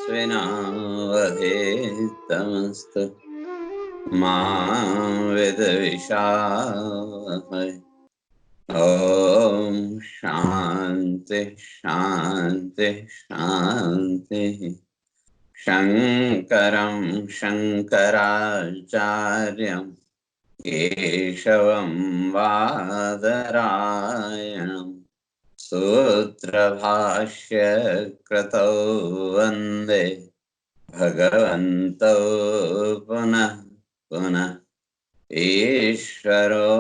स्वस्विनावधीतमस्तु मा विद्विषावहै। ओम शांति शांति शांति। शंकरं शंकराचार्यं केशवं बादरायणं सूत्रभाष्य कृतौ वन्दे भगवन्तौ पुनः पुनः। ईश्वरो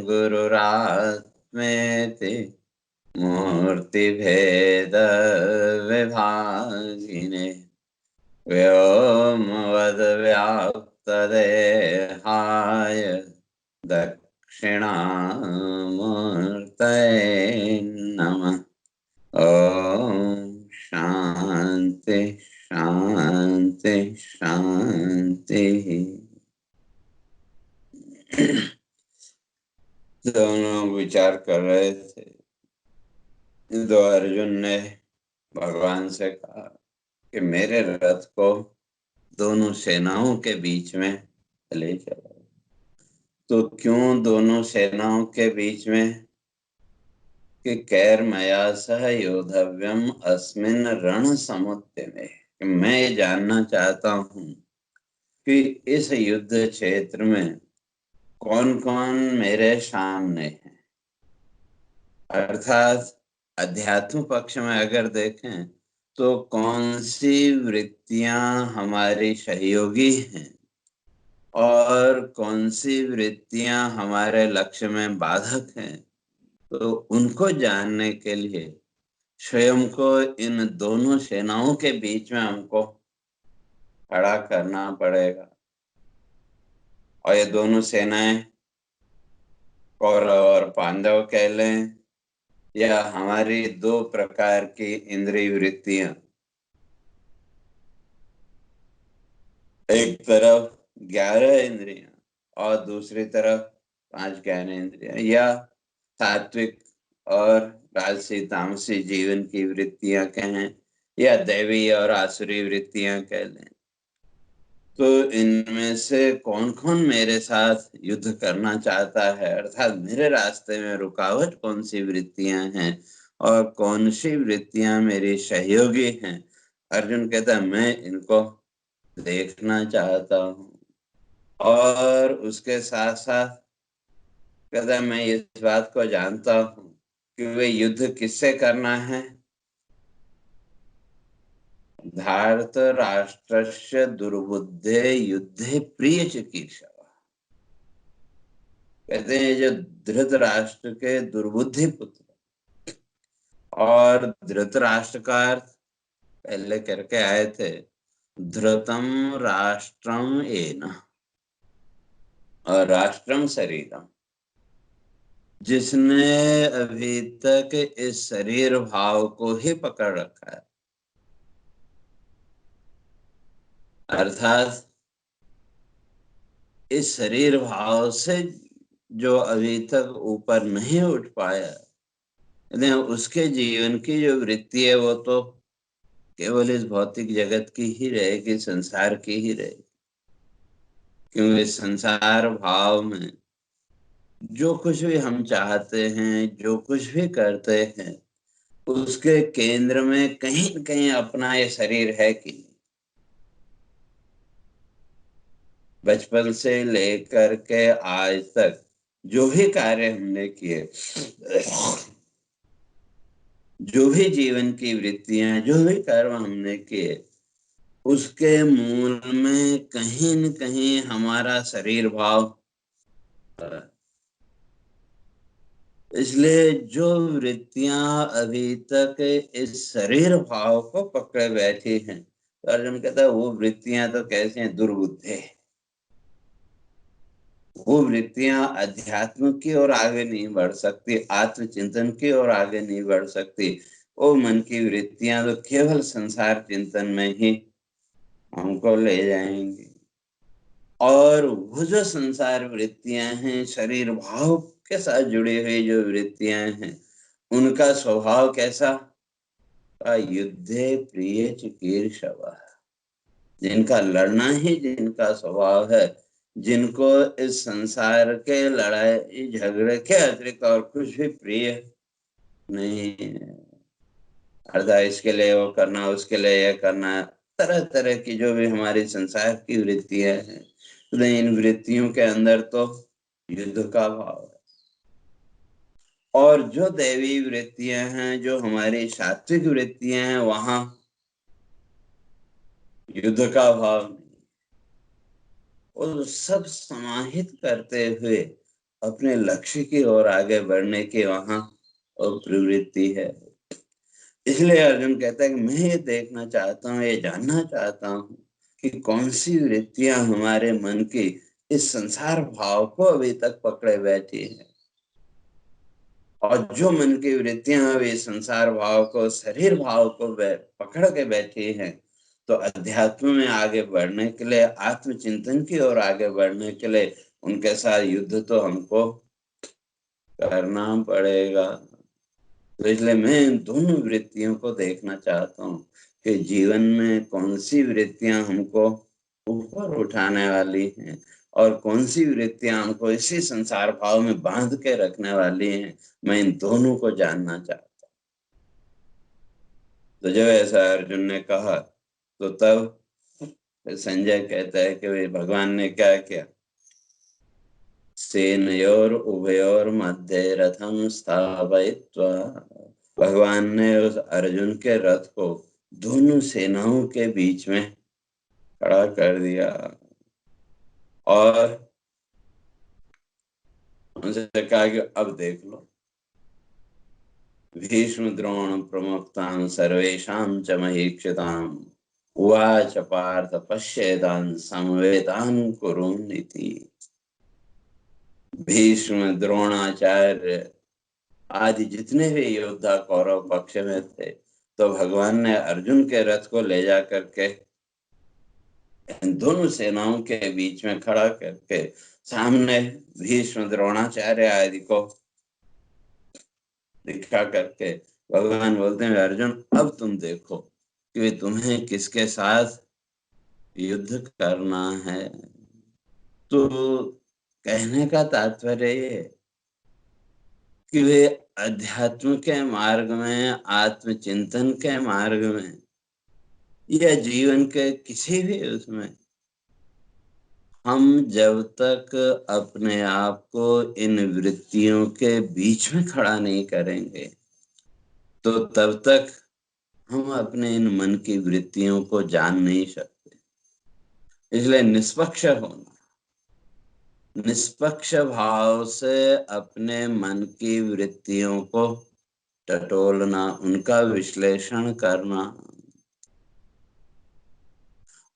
गुरुरात्मेति मूर्तिभेद विभागिने व्योमवद्व्याप्तदेहाय दक्षिणामूर्तये नमः। ओम शांति शांति शांति। दोनों विचार कर रहे थे। दो अर्जुन ने भगवान से कहा कि मेरे रथ को दोनों सेनाओं के बीच में ले चलो। तो क्यों दोनों सेनाओं के बीच में? कि कैर्मया सह योद्धव्यम अस्मिन् रण समुद्र में। मैं ये जानना चाहता हूँ कि इस युद्ध क्षेत्र में कौन कौन मेरे सामने है। अर्थात अध्यात्म पक्ष में अगर देखें तो कौन सी वृत्तियां हमारी सहयोगी हैं और कौन सी वृत्तियां हमारे लक्ष्य में बाधक हैं। तो उनको जानने के लिए स्वयं को इन दोनों सेनाओं के बीच में हमको खड़ा करना पड़ेगा। और ये दोनों सेनाएं कौरव और पांडव कह लें या हमारी दो प्रकार की इंद्रिय वृत्तियां, एक तरफ 11 इंद्रियां और दूसरी तरफ 5 ज्ञानेंद्रियां, या सात्विक और राजसी तामसी जीवन की वृत्तियां कहें या दैवी और आसुरी वृत्तियां कह लें। तो इनमें से कौन कौन मेरे साथ युद्ध करना चाहता है, अर्थात मेरे रास्ते में रुकावट कौन सी वृत्तियां हैं और कौन सी वृत्तियां मेरी सहयोगी हैं। अर्जुन कहता है मैं इनको देखना चाहता हूँ। और उसके साथ साथ कहता है मैं इस बात को जानता हूँ कि वे युद्ध किससे करना है। धार्त राष्ट्रस्य दुर्बुद्धे युद्धे प्रिय चिकीर्षव। कहते हैं जो धृतराष्ट्र के दुर्बुद्धि पुत्र, और धृतराष्ट्र का अर्थ पहले करके आए थे धृतम राष्ट्रम एन, और राष्ट्रम शरीरम। जिसने अभी तक इस शरीर भाव को ही पकड़ रखा है, अर्थात इस शरीर भाव से जो अभी तक ऊपर नहीं उठ पाया, उसके जीवन की जो वृत्ति है वो तो केवल इस भौतिक जगत की ही रहेगी, संसार की ही रहेगी। क्योंकि संसार भाव में जो कुछ भी हम चाहते हैं, जो कुछ भी करते हैं, उसके केंद्र में कहीं न कहीं अपना ये शरीर है कि नहीं। बचपन से लेकर के आज तक जो भी कार्य हमने किए, जो भी जीवन की वृत्तियां, जो भी कर्म हमने किए, उसके मूल में कहीं न कहीं हमारा शरीर भाव। इसलिए जो वृत्तियां अभी तक इस शरीर भाव को पकड़े बैठी हैं, तो अर्जुन कहता है वो वृत्तियां तो कैसे हैं, दुर्बुद्धे। वो वृत्तियां अध्यात्म की ओर आगे नहीं बढ़ सकती, आत्मचिंतन की ओर आगे नहीं बढ़ सकती। वो मन की वृत्तियां तो केवल संसार चिंतन में ही हमको ले जाएंगी। और वो जो संसार वृत्तियां हैं, शरीर भाव के साथ जुड़ी हुई जो वृत्तियां हैं, उनका स्वभाव कैसा? युद्धे प्रिय चिकीर्षव। जिनका लड़ना ही जिनका स्वभाव है, जिनको इस संसार के लड़ाई झगड़े के अतिरिक्त और कुछ भी प्रिय नहीं है। अर्थात इसके लिए वो करना, उसके लिए ये करना, तरह तरह की जो भी हमारी संसार की वृत्तियां हैं, तो इन वृत्तियों के अंदर तो युद्ध का भाव है। और जो दैवी वृत्तियां हैं, जो हमारी सात्विक वृत्तियां हैं, वहां युद्ध का भाव नहीं। और सब समाहित करते हुए अपने लक्ष्य की ओर आगे बढ़ने की वहां प्रवृत्ति है। इसलिए अर्जुन कहता है कि मैं ये देखना चाहता हूँ, ये जानना चाहता हूँ कि कौन सी वृत्तियां हमारे मन की इस संसार भाव को अभी तक पकड़े बैठी है। और जो मन की वृत्तियां अभी संसार भाव को, शरीर भाव को पकड़ के बैठी हैं, तो अध्यात्म में आगे बढ़ने के लिए, आत्मचिंतन की ओर आगे बढ़ने के लिए उनके साथ युद्ध तो हमको करना पड़ेगा। तो इसलिए मैं इन दोनों वृत्तियों को देखना चाहता हूँ कि जीवन में कौन सी वृत्तियां हमको ऊपर उठाने वाली हैं और कौन सी वृत्तियां हमको इसी संसार भाव में बांध के रखने वाली हैं। मैं इन दोनों को जानना चाहता हूँ। तो जब ऐसा अर्जुन ने कहा, तो तब संजय कहता है कि भगवान ने क्या किया, सेनयोर उभयोर मध्य रथम स्थापयित्वा, भगवान ने उस अर्जुन के रथ को दोनों सेनाओं के बीच में खड़ा कर दिया और उनसे कहा कि अब देख लो, भीष्म द्रोण प्रमुक्तां सर्वेषां च महीक्षिताम् उवाच पार्थ पश्येतान् समवेतान् कुरुन्निति। भीष्म, द्रोणाचार्य आदि जितने भी योद्धा कौरव पक्ष में थे, तो भगवान ने अर्जुन के रथ को ले जा करके इन दोनों सेनाओं के बीच में खड़ा करके सामने भीष्म, द्रोणाचार्य आदि को दिखा करके भगवान बोलते हैं, अर्जुन अब तुम देखो कि तुम्हें किसके साथ युद्ध करना है। तो कहने का तात्पर्य ये है कि वे अध्यात्म के मार्ग में, आत्मचिंतन के मार्ग में, या जीवन के किसी भी उसमें, हम जब तक अपने आप को इन वृत्तियों के बीच में खड़ा नहीं करेंगे, तो तब तक हम अपने इन मन की वृत्तियों को जान नहीं सकते। इसलिए निष्पक्ष होना, निष्पक्ष भाव से अपने मन की वृत्तियों को टटोलना, उनका विश्लेषण करना।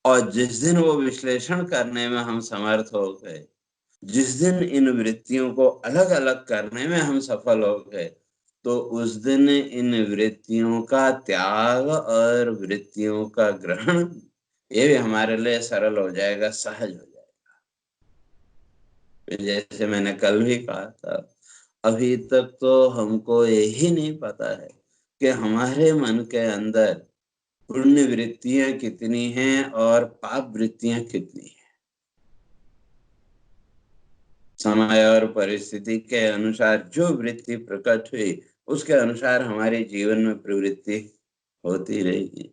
और जिस दिन वो विश्लेषण करने में हम समर्थ हो गए, जिस दिन इन वृत्तियों को अलग अलग करने में हम सफल हो गए, तो उस दिन इन वृत्तियों का त्याग और वृत्तियों का ग्रहण, ये भी हमारे लिए सरल हो जाएगा, सहज हो जाएगा। जैसे मैंने कल भी कहा था, अभी तक तो हमको यही नहीं पता है कि हमारे मन के अंदर पुण्य वृत्तियां कितनी हैं और पाप वृत्तियां कितनी हैं। समय और परिस्थिति के अनुसार जो वृत्ति प्रकट हुई, उसके अनुसार हमारे जीवन में प्रवृत्ति होती रहेगी,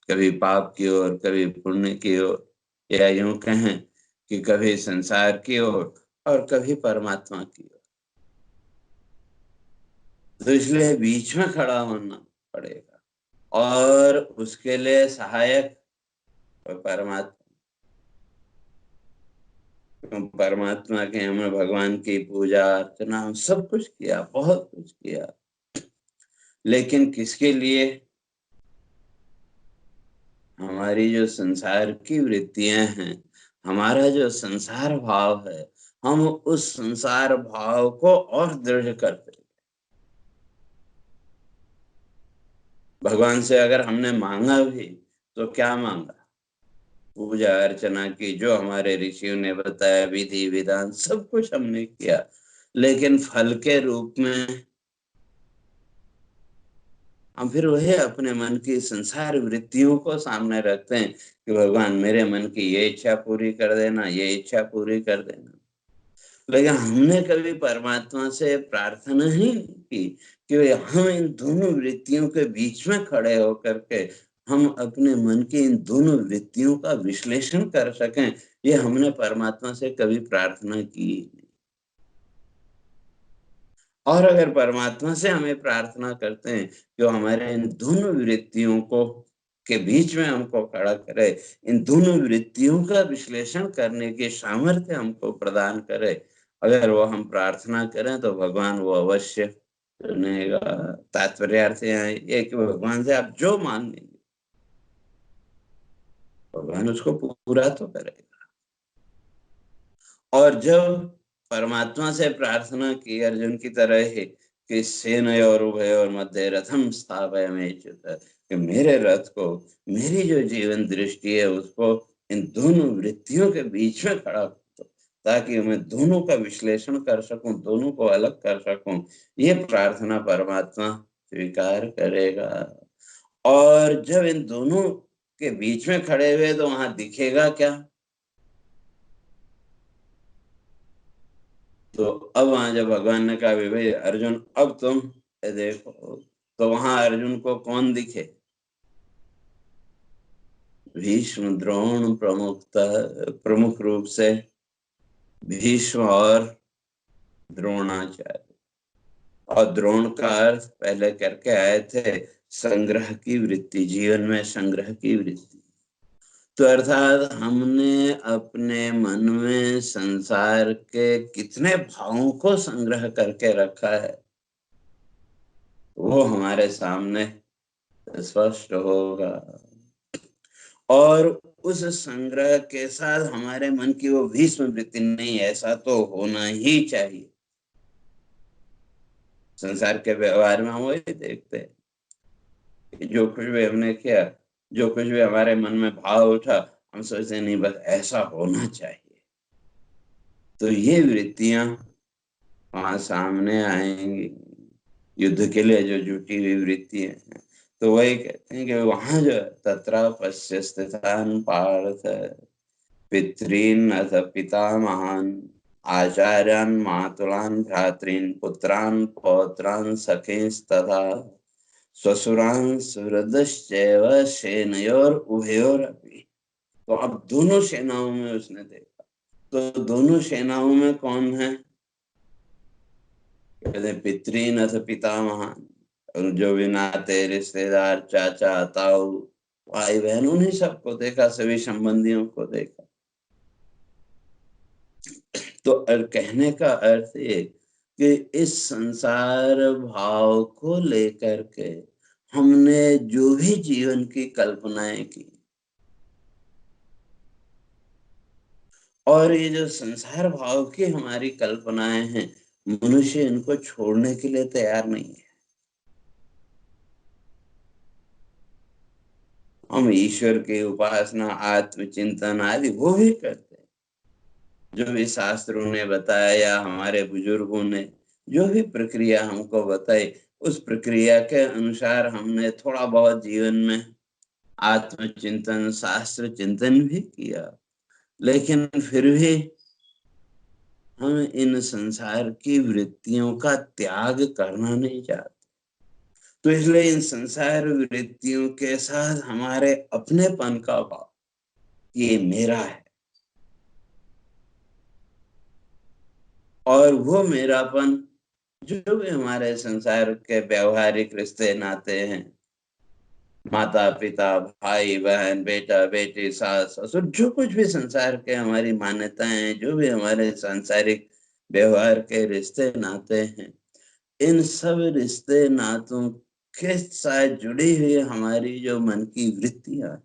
कभी पाप की ओर, कभी पुण्य की ओर, या यूं कहें कि कभी संसार की ओर और कभी परमात्मा की ओर। तो इसलिए बीच में खड़ा होना पड़ेगा और उसके लिए सहायक परमात्मा, परमात्मा के हमने भगवान की पूजा अर्चना सब कुछ किया, बहुत कुछ किया, लेकिन किसके लिए? हमारी जो संसार की वृत्तियां हैं, हमारा जो संसार भाव है, हम उस संसार भाव को और दृढ़ करते। भगवान से अगर हमने मांगा भी, तो क्या मांगा? पूजा अर्चना की, जो हमारे ऋषियों ने बताया, विधि विधान सब कुछ हमने किया, लेकिन फल के रूप में हम फिर वही अपने मन की संसार वृत्तियों को सामने रखते हैं कि भगवान मेरे मन की ये इच्छा पूरी कर देना, ये इच्छा पूरी कर देना। लेकिन हमने कभी परमात्मा से प्रार्थना ही नहीं की कि हम इन दोनों वृत्तियों के बीच में खड़े होकर के हम अपने मन की इन दोनों वृत्तियों का विश्लेषण कर सकें। ये हमने परमात्मा से कभी प्रार्थना की नहीं। और अगर परमात्मा से हमें प्रार्थना करते हैं कि वो हमारे इन दोनों वृत्तियों को के बीच में हमको खड़ा करे, इन दोनों वृत्तियों का विश्लेषण करने की सामर्थ्य हमको प्रदान करे, अगर वो हम प्रार्थना करें तो भगवान वो अवश्य सुनेगा। तात्पर्यार्थ यहाँ ये कि भगवान से आप जो मांगेंगे भगवान उसको पूरा तो करेगा। और जब परमात्मा से प्रार्थना की अर्जुन की तरह ही कि सेनयोर उभयोर मध्ये रथम स्थापयामीच्युत, कि मेरे रथ को, मेरी जो जीवन दृष्टि है उसको इन दोनों वृत्तियों के बीच में खड़ा कर दो, ताकि मैं दोनों का विश्लेषण कर सकूं, दोनों को अलग कर सकूं। ये प्रार्थना परमात्मा स्वीकार करेगा। और जब इन दोनों के बीच में खड़े हुए तो वहां दिखेगा क्या? तो अब वहां जब भगवान ने कहा भाई अर्जुन अब तुम ये देखो, तो वहां अर्जुन को कौन दिखे? भीष्म द्रोण प्रमुख रूप से भीष्म और द्रोणाचार्य। और द्रोण का अर्थ पहले करके आए थे संग्रह की वृत्ति, जीवन में संग्रह की वृत्ति। तो अर्थात हमने अपने मन में संसार के कितने भावों को संग्रह करके रखा है वो हमारे सामने स्पष्ट होगा। और उस संग्रह के साथ हमारे मन की वो भीष्म वृत्ति, नहीं ऐसा तो होना ही चाहिए। संसार के व्यवहार में हम वही देखते हैं कि जो कुछ भी हमने किया, जो कुछ भी हमारे मन में भाव उठा, हम सोचते नहीं बस ऐसा होना चाहिए। तो ये वृत्तियां वहां सामने आएंगी। युद्ध के लिए जो जुटी हुई वृत्ति है, तो वही कहते हैं कि वहां जो तत्र पश्य स्थितान पार्थ पितॄन अथ पितामहान् आचार्यान् मातुलान् भ्रातॄन् पुत्रान् पौत्रान् सखींस्तथा श्वशुरान् सुहृदश्चैव सेनयोर उभयोरपि। तो अब दोनों सेनाओं में उसने देखा। तो दोनों सेनाओं में कौन है? कहते पितृन अथ पितामहान, और जो भी नाते रिश्तेदार चाचा ताऊ भाई बहन उन्हीं सबको देखा, सभी संबंधियों को देखा। तो कहने का अर्थ ये कि इस संसार भाव को लेकर के हमने जो भी जीवन की कल्पनाएं की, और ये जो संसार भाव की हमारी कल्पनाएं हैं, मनुष्य इनको छोड़ने के लिए तैयार नहीं है। हम ईश्वर की उपासना, आत्मचिंतन आदि वो भी करते हैं, जो भी शास्त्रों ने बताया या हमारे बुजुर्गों ने जो भी प्रक्रिया हमको बताई, उस प्रक्रिया के अनुसार हमने थोड़ा बहुत जीवन में आत्मचिंतन, शास्त्र चिंतन भी किया। लेकिन फिर भी हम इन संसार की वृत्तियों का त्याग करना नहीं चाहते। तो इसलिए इन संसार वृत्तियों के साथ हमारे अपनेपन का भाव, ये मेरा है, और वो मेरापन जो भी हमारे संसार के व्यवहारिक रिश्ते नाते हैं, माता पिता भाई बहन बेटा बेटी सास ससुर, जो कुछ भी संसार के हमारी मान्यताएं हैं, जो भी हमारे सांसारिक व्यवहार के रिश्ते नाते हैं, इन सब रिश्ते नातों के साथ जुड़ी हुई हमारी जो मन की वृत्तियां,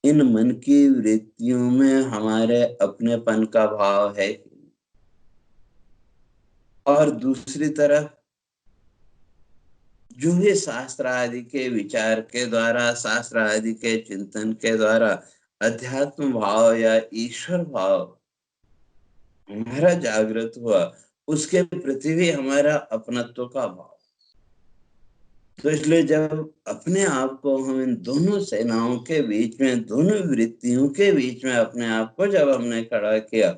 इन मन की वृत्तियों में हमारे अपनेपन का भाव है। और दूसरी तरफ जो भी शास्त्र आदि के विचार के द्वारा, शास्त्र आदि के चिंतन के द्वारा अध्यात्म भाव या ईश्वर भाव हमारा जागृत हुआ, उसके प्रति भी हमारा अपनत्व का भाव, तो इसलिए जब अपने आप को हम इन दोनों सेनाओं के बीच में, दोनों वृत्तियों के बीच में अपने आप को जब हमने खड़ा किया,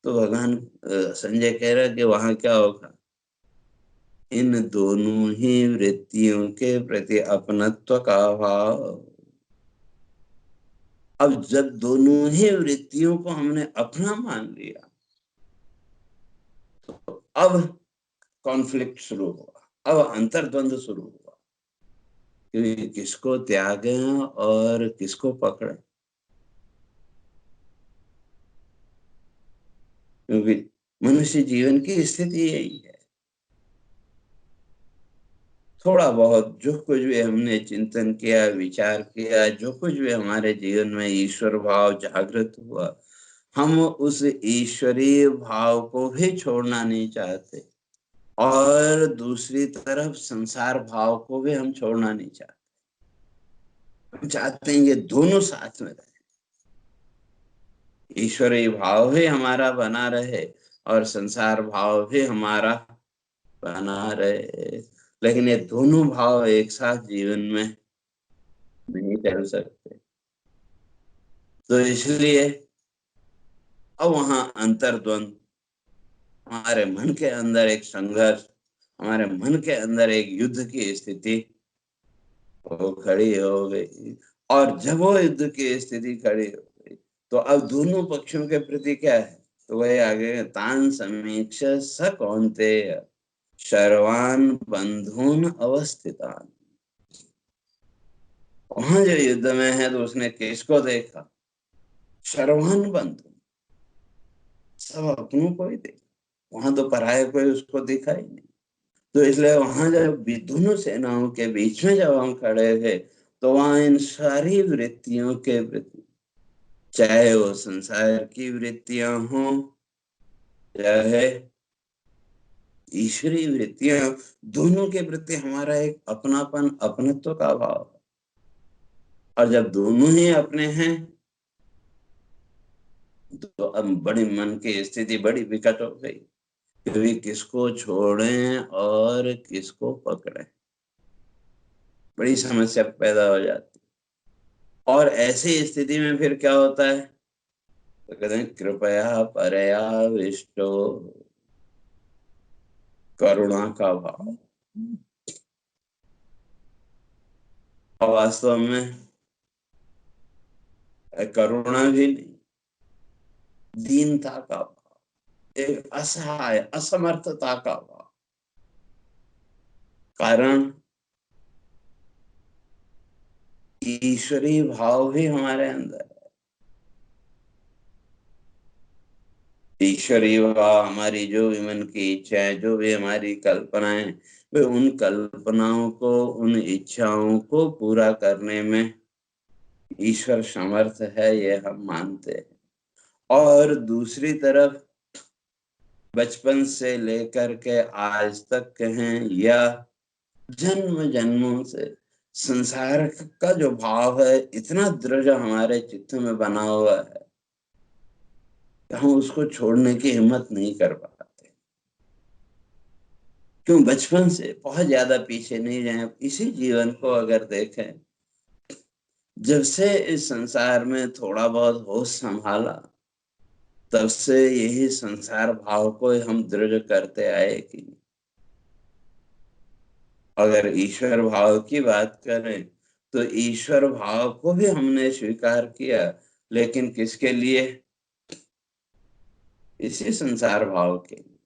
तो भगवान संजय कह रहा है कि वहां क्या होगा, इन दोनों ही वृत्तियों के प्रति अपनत्व का भाव। अब जब दोनों ही वृत्तियों को हमने अपना मान लिया, तो अब कॉन्फ्लिक्ट शुरू हुआ, अब अंतर्द्वंद शुरू हुआ कि किसको त्यागे और किसको पकड़े। क्योंकि मनुष्य जीवन की स्थिति यही है। थोड़ा बहुत जो कुछ भी हमने चिंतन किया, विचार किया, जो कुछ भी हमारे जीवन में ईश्वर भाव जागृत हुआ, हम उस ईश्वरीय भाव को भी छोड़ना नहीं चाहते, और दूसरी तरफ संसार भाव को भी हम छोड़ना नहीं चाहते। हम चाहते हैं ये दोनों साथ में रहे, ईश्वरीय भाव भी हमारा बना रहे और संसार भाव भी हमारा बना रहे। लेकिन ये दोनों भाव एक साथ जीवन में नहीं चल सकते। तो इसलिए अब वहां अंतर्द्वंद, हमारे मन के अंदर एक संघर्ष, हमारे मन के अंदर एक युद्ध की स्थिति वो खड़ी हो गई। और जब वो युद्ध की स्थिति खड़ी हो गई, तो अब दोनों पक्षों के प्रति क्या है, तो वही आगे तान समीक्ष स कौन्तेय सर्वान् बंधून अवस्थितान। वहां जो युद्ध में है, तो उसने किसको देखा, सर्वान् बंधु, सब अपनों को ही देखा, वहां तो पराये कोई उसको दिखा ही नहीं। तो इसलिए वहां जब दोनों सेनाओं के बीच में जब हम खड़े थे, तो वहां इन सारी वृत्तियों के प्रति, चाहे वो संसार की वृत्तियां हो, चाहे ईश्वरीय वृत्तियां, दोनों के प्रति हमारा एक अपनापन, अपनत्व का भाव। और जब दोनों ही अपने हैं, तो अब बड़ी मन की स्थिति बड़ी विकट हो गई, क्योंकि किसको छोड़ें और किसको पकड़ें, बड़ी समस्या पैदा हो जाती। और ऐसी स्थिति में फिर क्या होता है, तो कहते हैं कृपया परया विष्टो, करुणा का भाव। और वास्तव में करुणा भी नहीं, दीनता का भाव, एक असहाय असमर्थता का भाव। कारण ईश्वरीय भाव भी हमारे अंदर, ईश्वरीय भाव, हमारी जो भी मन की इच्छाएं, जो भी हमारी कल्पनाएं, वे उन कल्पनाओं को, उन इच्छाओं को पूरा करने में ईश्वर समर्थ है, ये हम मानते हैं। और दूसरी तरफ बचपन से लेकर के आज तक कहें, या जन्म जन्मों से संसार का जो भाव है इतना दृढ़ हमारे चित्त में बना हुआ है, हम उसको छोड़ने की हिम्मत नहीं कर पाते। क्यों, बचपन से बहुत ज्यादा पीछे नहीं जाए, इसी जीवन को अगर देखें, जब से इस संसार में थोड़ा बहुत होश संभाला, तब से यही संसार भाव को हम दृढ़ करते आए कि अगर ईश्वर भाव की बात करें, तो ईश्वर भाव को भी हमने स्वीकार किया, लेकिन किसके लिए, इसी संसार भाव के लिए।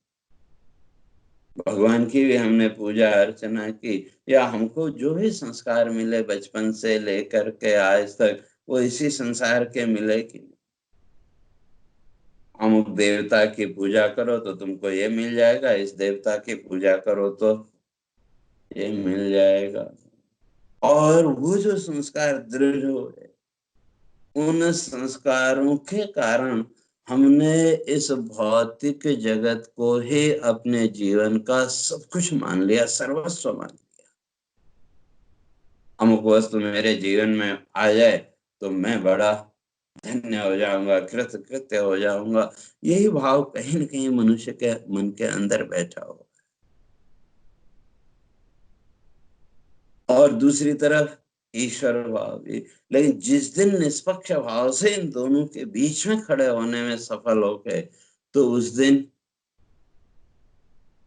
भगवान की भी हमने पूजा अर्चना की, या हमको जो भी संस्कार मिले बचपन से लेकर के आज तक, वो इसी संसार के मिले कि अमुक देवता की पूजा करो तो तुमको ये मिल जाएगा, इस देवता की पूजा करो तो ये मिल जाएगा। और वो जो संस्कार दृढ़ हुए, उन संस्कारों के कारण हमने इस भौतिक जगत को ही अपने जीवन का सब कुछ मान लिया, सर्वस्व मान लिया। अमुक वस्तु मेरे जीवन में आ जाए तो मैं बड़ा धन्य हो जाऊंगा, कृतकृत्य हो जाऊंगा। यही भाव कहीं न कहीं मनुष्य के मन के अंदर बैठा हो। और दूसरी तरफ ईश्वर भाव भी। लेकिन जिस दिन निष्पक्ष भाव से इन दोनों के बीच में खड़े होने में सफल हो गए, तो उस दिन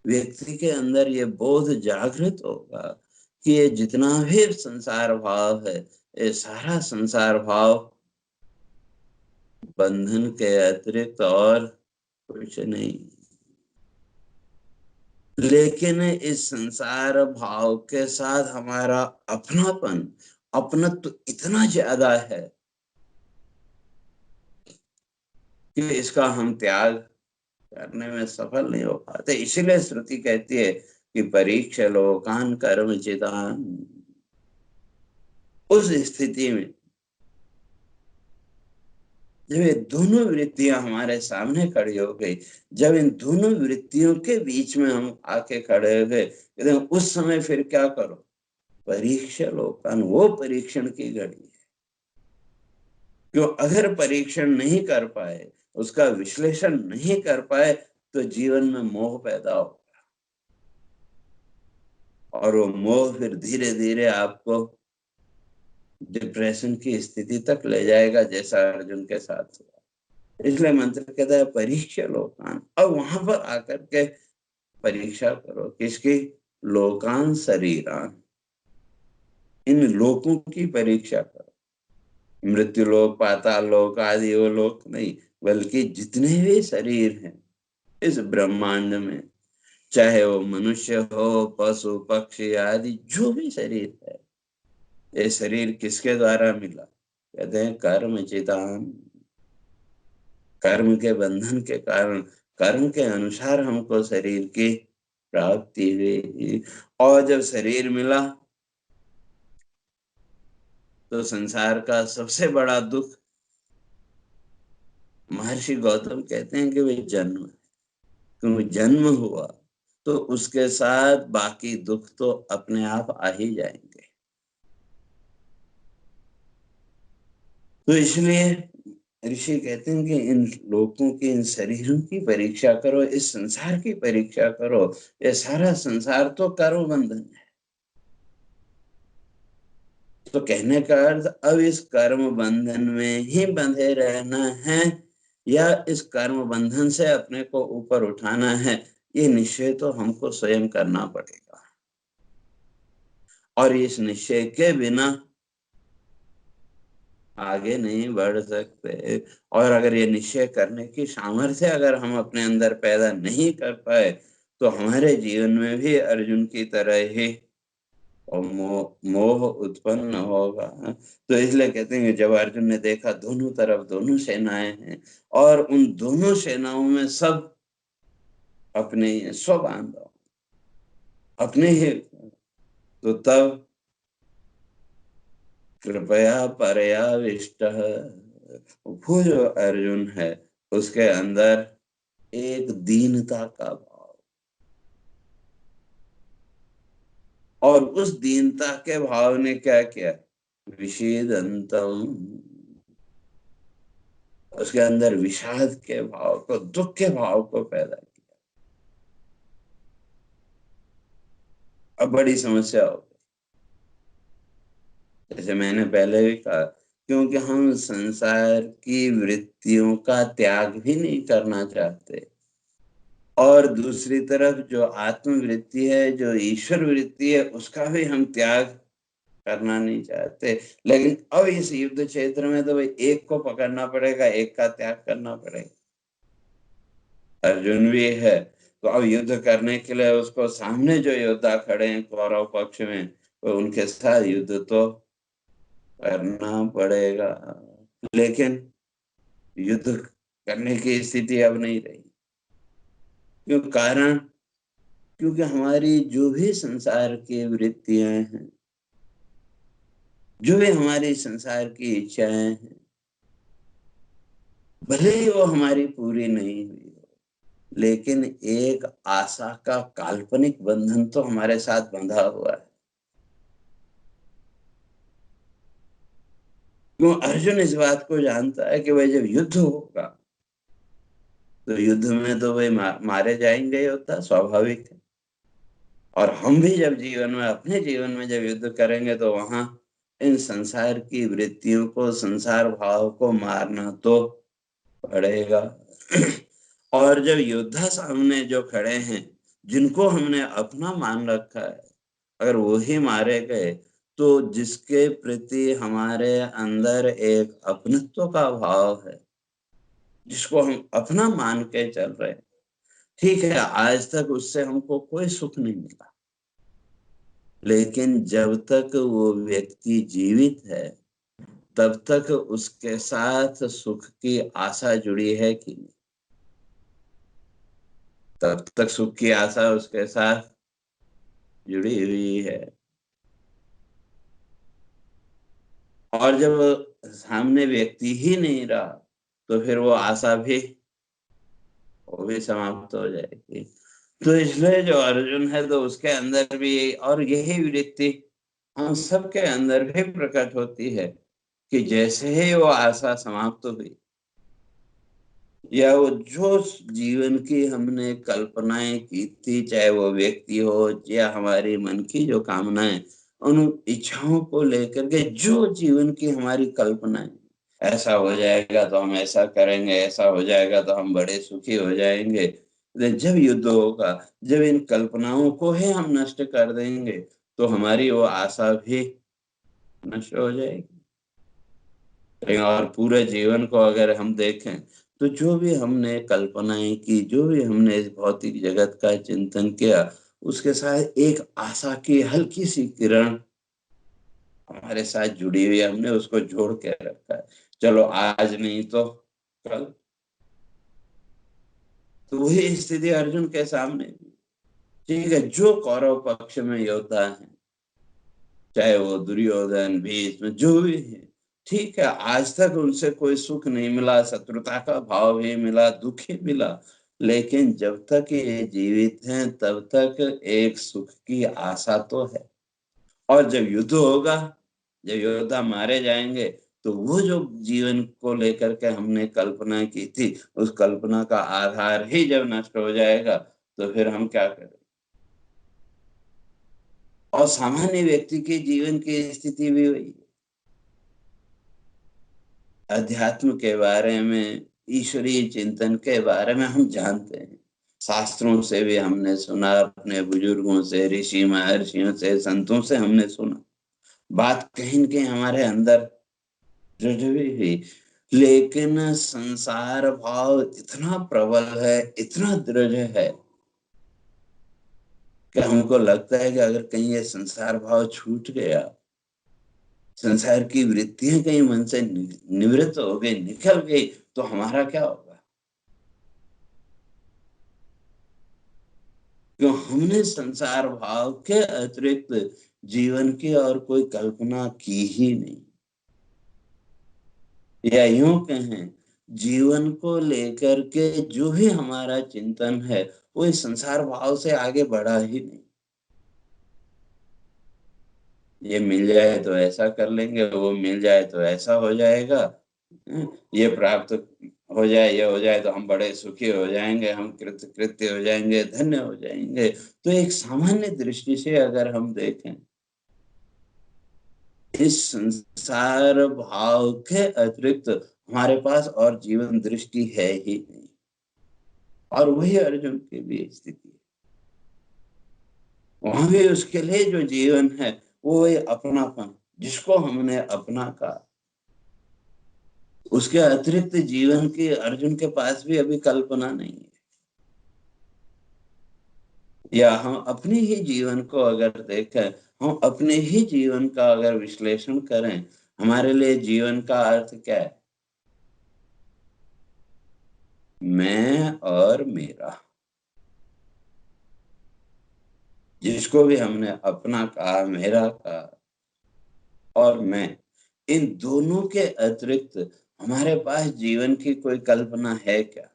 व्यक्ति के अंदर ये बोध जागृत होगा कि ये जितना भी संसार भाव है, ये सारा संसार भाव बंधन के अतिरिक्त और कुछ नहीं। लेकिन इस संसार भाव के साथ हमारा अपनापन, अपनत्व इतना ज्यादा है कि इसका हम त्याग करने में सफल नहीं हो पाते। इसलिए श्रुति कहती है कि परीक्ष लोकान कर्म चितान। उस स्थिति में जब ये दोनों वृत्तियां हमारे सामने खड़ी हो गई, जब इन दोनों वृत्तियों के बीच में हम आके खड़े हो गए, कहते हैं उस समय फिर क्या करो? परीक्षा लोकान, वो परीक्षण की घड़ी है। क्यों? अगर परीक्षण नहीं कर पाए, उसका विश्लेषण नहीं कर पाए, तो जीवन में मोह पैदा हो, और वो मोह फिर धीरे धीरे आपको डिप्रेशन की स्थिति तक ले जाएगा, जैसा अर्जुन के साथ हुआ। इसलिए मंत्र कहता है परीक्षा लोकान। अब वहां पर आकर के परीक्षा करो, किसकी? लोकान शरीरान, इन लोकों की परीक्षा करो। मृत्यु लोक, पाताल लोक आदि वो लोक नहीं, बल्कि जितने भी शरीर हैं इस ब्रह्मांड में, चाहे वो मनुष्य हो, पशु पक्षी आदि जो भी शरीर है, ये शरीर किसके द्वारा मिला? कहते हैं कर्म चितान। कर्म के बंधन के कारण, कर्म के अनुसार हमको शरीर की प्राप्ति हुई। और जब शरीर मिला, तो संसार का सबसे बड़ा दुख, महर्षि गौतम कहते हैं कि वे जन्म, क्योंकि जन्म हुआ तो उसके साथ बाकी दुख तो अपने आप आ ही जाएंगे। तो इसलिए ऋषि कहते हैं कि इन लोगों की, इन शरीरों की परीक्षा करो, इस संसार की परीक्षा करो। ये सारा संसार तो कर्म बंधन है। तो कहने का अर्थ, अब इस कर्म बंधन में ही बंधे रहना है, या इस कर्म बंधन से अपने को ऊपर उठाना है, ये निश्चय तो हमको स्वयं करना पड़ेगा। और इस निश्चय के बिना आगे नहीं बढ़ सकते। और अगर ये निश्चय करने की सामर्थ्य अगर हम अपने अंदर पैदा नहीं कर पाए, तो हमारे जीवन में भी अर्जुन की तरह ही और मोह उत्पन्न होगा। तो इसलिए कहते हैं कि जब अर्जुन ने देखा दोनों तरफ दोनों सेनाएं हैं, और उन दोनों सेनाओं में सब अपने स्वबांधव, अपने ही, तो तब कृपया पर्याविष्ट, वो जो अर्जुन है उसके अंदर एक दीनता का भाव, और उस दीनता के भाव ने क्या किया? विषेदंतम, उसके अंदर विषाद के भाव को, दुख के भाव को पैदा किया। अब बड़ी समस्या हो गई, जैसे मैंने पहले भी कहा, क्योंकि हम संसार की वृत्तियों का त्याग भी नहीं करना चाहते, और दूसरी तरफ जो आत्मवृत्ति है, जो ईश्वर वृत्ति है, उसका भी हम त्याग करना नहीं चाहते। लेकिन अब इस युद्ध क्षेत्र में तो भाई एक को पकड़ना पड़ेगा, एक का त्याग करना पड़ेगा। अर्जुन भी है, तो अब युद्ध करने के लिए उसको सामने जो योद्धा खड़े हैं कौरव पक्ष में, तो उनके साथ युद्ध तो करना पड़ेगा। लेकिन युद्ध करने की स्थिति अब नहीं रही। क्यों? कारण, क्योंकि हमारी जो भी संसार की वृत्तियां हैं, जो भी हमारी संसार की इच्छाएं हैं, भले ही वो हमारी पूरी नहीं हुई हो, लेकिन एक आशा का काल्पनिक बंधन तो हमारे साथ बंधा हुआ है। क्यों? अर्जुन इस बात को जानता है कि भाई जब युद्ध होगा, तो युद्ध में तो भाई मारे जाएंगे, योद्धा स्वाभाविक है। और हम भी जब जीवन में, अपने जीवन में जब युद्ध करेंगे तो वहां इन संसार की वृत्तियों को, संसार भाव को मारना तो पड़ेगा। और जब योद्धा सामने जो खड़े हैं, जिनको हमने अपना मान रखा है, अगर वो ही मारे गए तो जिसके प्रति हमारे अंदर एक अपनत्व का भाव है, जिसको हम अपना मान के चल रहे हैं, ठीक है, आज तक उससे हमको कोई सुख नहीं मिला, लेकिन जब तक वो व्यक्ति जीवित है तब तक उसके साथ सुख की आशा जुड़ी है कि नहीं? तब तक सुख की आशा उसके साथ जुड़ी हुई है। और जब सामने व्यक्ति ही नहीं रहा तो फिर वो आशा भी, वो भी समाप्त हो जाएगी। तो इसलिए जो अर्जुन है तो उसके अंदर भी, और यही वृत्ति हम सबके अंदर भी प्रकट होती है कि जैसे ही वो आशा समाप्त हुई, या वो जो जीवन की हमने कल्पनाएं की थी, चाहे वो व्यक्ति हो या हमारी मन की जो कामनाएं, उन इच्छाओं को लेकर के जो जीवन की हमारी कल्पनाएं, ऐसा हो जाएगा तो हम ऐसा करेंगे, ऐसा हो जाएगा तो हम बड़े सुखी हो जाएंगे, लेकिन जब युद्ध होगा, जब इन कल्पनाओं को ही हम नष्ट कर देंगे तो हमारी वो आशा भी नष्ट हो जाएगी। और पूरे जीवन को अगर हम देखें तो जो भी हमने कल्पनाएं की, जो भी हमने इस भौतिक जगत का चिंतन किया, उसके साथ एक आशा की हल्की सी किरण हमारे साथ जुड़ी हुई है, हमने उसको जोड़ के रखा है। चलो आज नहीं तो कल। तो वही स्थिति अर्जुन के सामने भी। ठीक है, जो कौरव पक्ष में योद्धा है, चाहे वो दुर्योधन, भीष्म, जो भी है, ठीक है, आज तक उनसे कोई सुख नहीं मिला, शत्रुता का भाव ही मिला, दुख ही मिला, लेकिन जब तक ये जीवित हैं तब तक एक सुख की आशा तो है। और जब युद्ध होगा, जब योद्धा मारे जाएंगे, तो वो जो जीवन को लेकर के हमने कल्पना की थी, उस कल्पना का आधार ही जब नष्ट हो जाएगा तो फिर हम क्या करें? और सामान्य व्यक्ति के जीवन की स्थिति भी वही है। अध्यात्म के बारे में, ईश्वरीय चिंतन के बारे में हम जानते हैं, शास्त्रों से भी हमने सुना, अपने बुजुर्गों से, ऋषि महर्षियों से, संतों से हमने सुना, बात कहीं न कहीं हमारे अंदर दृढ़ भी हुई, लेकिन संसार भाव इतना प्रबल है, इतना दृढ़ है कि हमको लगता है कि अगर कहीं ये संसार भाव छूट गया, संसार की वृत्तियां कहीं मन से निवृत्त हो गई, निकल गई, तो हमारा क्या होगा? क्यों हमने संसार भाव के अतिरिक्त जीवन की और कोई कल्पना की ही नहीं। या यूं कहें, जीवन को लेकर के जो भी हमारा चिंतन है वो इस संसार भाव से आगे बढ़ा ही नहीं। ये मिल जाए तो ऐसा कर लेंगे, वो मिल जाए तो ऐसा हो जाएगा, ये प्राप्त हो जाए, ये हो जाए तो हम बड़े सुखी हो जाएंगे, हम कृत कृत्य हो जाएंगे, धन्य हो जाएंगे। तो एक सामान्य दृष्टि से अगर हम देखें, इस संसार भाव के अतिरिक्त हमारे पास और जीवन दृष्टि है ही नहीं। और वही अर्जुन की भी स्थिति है। वहां भी उसके लिए जो जीवन है वो वही अपनापन, जिसको हमने अपना कहा, उसके अतिरिक्त जीवन की अर्जुन के पास भी अभी कल्पना नहीं है। या हम अपने ही जीवन को अगर देखें, हम अपने ही जीवन का अगर विश्लेषण करें, हमारे लिए जीवन का अर्थ क्या है? मैं और मेरा। जिसको भी हमने अपना कहा, मेरा कहा और मैं, इन दोनों के अतिरिक्त हमारे पास जीवन की कोई कल्पना है क्या?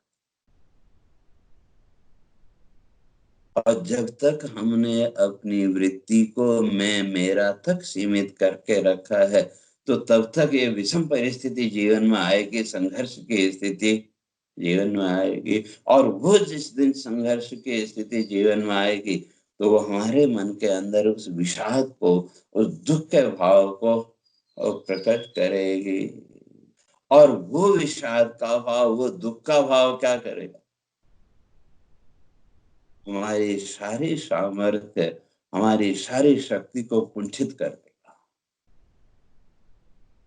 और जब तक हमने अपनी वृत्ति को मैं मेरा तक सीमित करके रखा है, तो तब तक ये विषम परिस्थिति जीवन में आएगी, संघर्ष की स्थिति जीवन में आएगी। और वो जिस दिन संघर्ष की स्थिति जीवन में आएगी, तो वो हमारे मन के अंदर उस विषाद को, उस दुख के भाव को प्रकट करेगी। और वो विषाद का भाव, वो दुख का भाव क्या करेगा? हमारी सारी सामर्थ्य, हमारी सारी शक्ति को कुंठित कर देगा।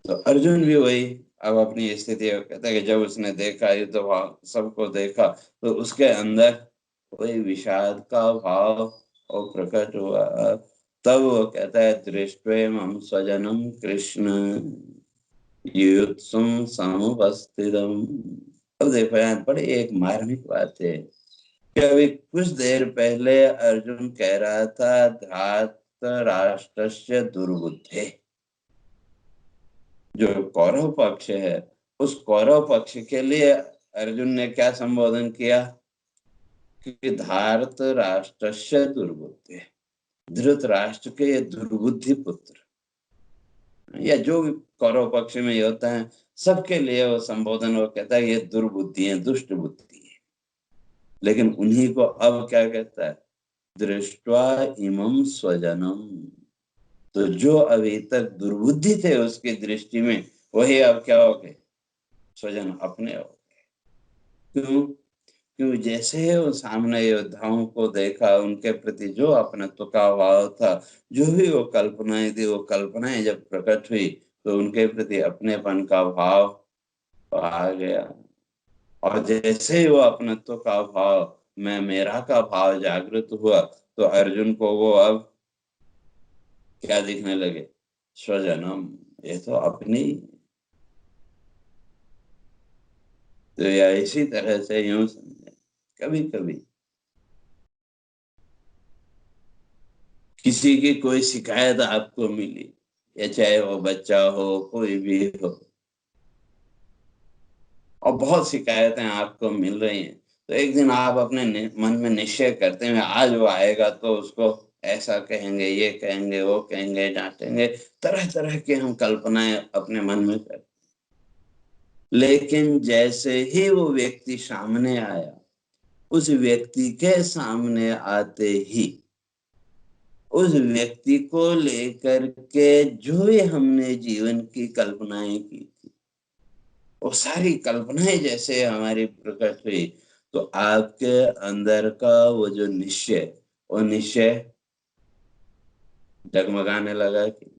तो अर्जुन भी वही अब अपनी स्थिति कहता है कि जब उसने देखा युद्ध भाव सबको देखा, तो उसके अंदर वही विषाद का भाव और प्रकट हुआ। तब वो कहता है दृष्ट्वेमं स्वजनम कृष्ण युत्सुम समुपस्थितम। अब देखो यहाँ बड़ी एक मार्मिक बात है कि अभी कुछ देर पहले अर्जुन कह रहा था धार्तराष्ट्रस्य दुर्बुद्धे। जो कौरव पक्ष है, उस कौरव पक्ष के लिए अर्जुन ने क्या संबोधन किया कि धार्तराष्ट्रस्य दुर्बुद्धे, धृतराष्ट्र के ये दुर्बुद्धि पुत्र, या जो भी कौरव पक्ष में ये होता है, सबके लिए वो संबोधन वो कहता है ये दुर्बुद्धि है, दुष्ट बुद्धि है। लेकिन उन्हीं को अब क्या कहता है? दृष्ट्वा इमं स्वजनम। तो जो अभी तक दुर्बुद्धि थे उसकी दृष्टि में, वही अब क्या हो गए? स्वजन अपने हो गए। क्यों? क्यों? जैसे वो सामने योद्धाओं को देखा, उनके प्रति जो अपनत्व का भाव था, जो भी वो कल्पनाएं थी, वो कल्पनाएं जब प्रकट हुई, तो उनके प्रति अपनेपन का भाव आ गया। और जैसे ही वो अपनत्व का भाव, मैं मेरा का भाव जागृत हुआ, तो अर्जुन को वो अब क्या दिखने लगे? स्वजनम, ये तो अपनी। तो या इसी तरह से यूं समझे, कभी कभी किसी की कोई शिकायत आपको मिली, या चाहे वो बच्चा हो, कोई भी हो, और बहुत शिकायतें आपको मिल रही हैं, तो एक दिन आप अपने मन में निश्चय करते हैं आज वो आएगा तो उसको ऐसा कहेंगे, ये कहेंगे, वो कहेंगे, डांटेंगे, तरह तरह की हम कल्पनाएं अपने मन में करते। लेकिन जैसे ही वो व्यक्ति सामने आया, उस व्यक्ति के सामने आते ही उस व्यक्ति को लेकर के जो भी हमने जीवन की कल्पनाएं की थी, वो सारी कल्पनाएं जैसे हमारी प्रकट हुई, तो आपके अंदर का वो जो निश्चय, वो निश्चय डगमगाने लगा कि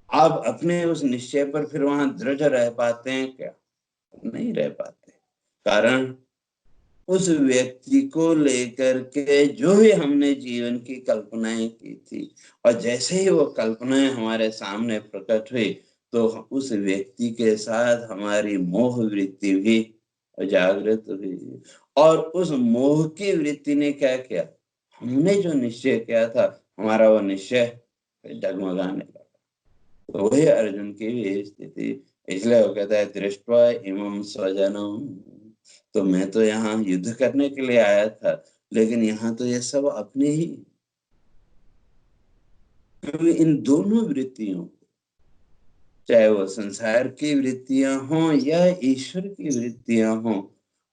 आप अपने उस निश्चय पर फिर वहां दृढ़ रह पाते हैं क्या? नहीं रह पाते। कारण उस व्यक्ति को लेकर के जो भी हमने जीवन की कल्पनाएं की थी, और जैसे ही वो कल्पनाएं हमारे सामने प्रकट हुई, तो उस व्यक्ति के साथ हमारी मोह वृत्ति भी जागृत हुई। और उस मोह की वृत्ति ने क्या किया? हमने जो निश्चय किया था, हमारा वो निश्चय डगमगाने लगा। तो वही अर्जुन की भी स्थिति। इसलिए वो कहता है दृष्ट्वा इमं स्वजनम। तो मैं तो यहाँ युद्ध करने के लिए आया था, लेकिन यहाँ तो ये सब अपने ही। क्योंकि इन दोनों वृत्तियों, चाहे वो संसार की वृत्तियां हों या ईश्वर की वृत्तियां हों,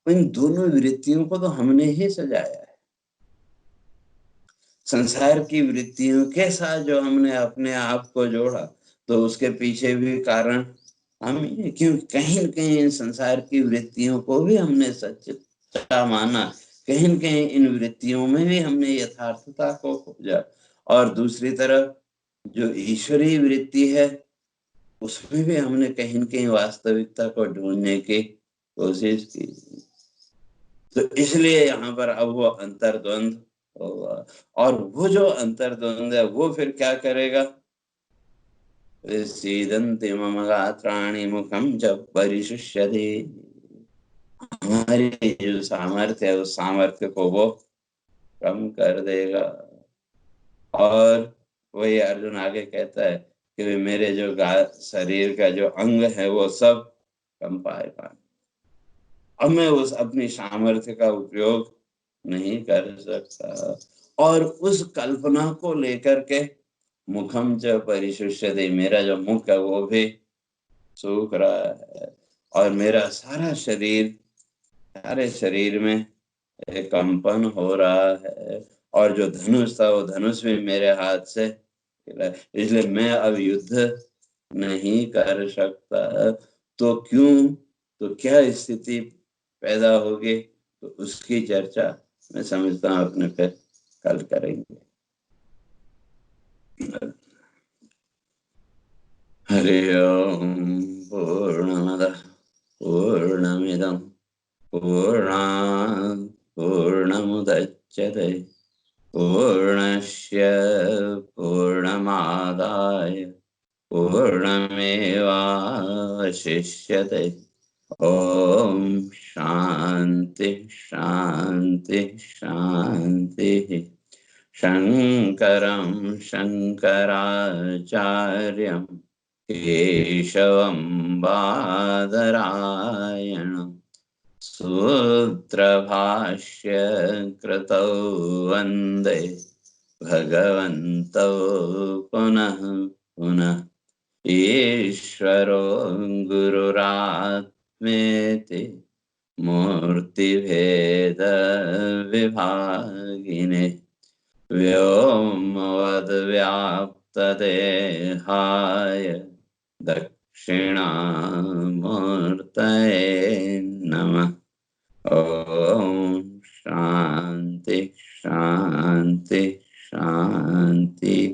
इन दोनों वृत्तियों को तो हमने ही सजाया है। संसार की वृत्तियों के साथ जो हमने अपने आप को जोड़ा, तो उसके पीछे भी कारण हम ही हैं। क्यों? कहीं न कहीं इन संसार की वृत्तियों को भी हमने सच्चा माना, कहीं न कहीं इन वृत्तियों में भी हमने यथार्थता को खोजा। और दूसरी तरफ जो ईश्वरीय वृत्ति है, उसमें भी हमने कहीं न कहीं वास्तविकता को ढूंढने की कोशिश की। तो इसलिए यहाँ पर अब वो अंतर्द्वंद होगा। और वो जो अंतर्द्वंद है, वो फिर क्या करेगा? सीदन्ति मम गात्राणि मुखं च परिशुष्यति। हमारी जो सामर्थ्य है, उस सामर्थ्य को वो कम कर देगा। और वही अर्जुन आगे कहता है कि वे मेरे जो शरीर का जो अंग है, वो सब कंपाएगा। अब मैं उस अपनी सामर्थ्य का उपयोग नहीं कर सकता। और उस कल्पना को लेकर के मुखम च परिशुष्यते, मेरा जो मुख है वो भी सूख रहा है। और मेरा सारा शरीर, सारे शरीर में एक कंपन हो रहा है। और जो धनुष था वो धनुष भी मेरे हाथ से गिरा, इसलिए मैं अब युद्ध नहीं कर सकता। तो क्यों, तो क्या स्थिति पैदा होगी, तो उसकी चर्चा मैं समझता हूँ अपने पे कल करेंगे। हरि ओम। पूर्णमदः पूर्णमिदं पूर्णात् पूर्णमुदच्यते पूर्णस्य पूर्णमादाय पूर्णमेवावशिष्यते। ओम शांति शांति शांति। शंकरं शंकराचार्यं केशवं बादरायणं सूत्रभाष्य कृतौ वन्दे भगवन्तौ पुनः पुनः। ईश्वरो गुरुरात्मेति मूर्तिभेदविभागिने व्योमवद्व्याप्तदेहाय दक्षिणामूर्तये नमः। ओम शांति शांति शांति।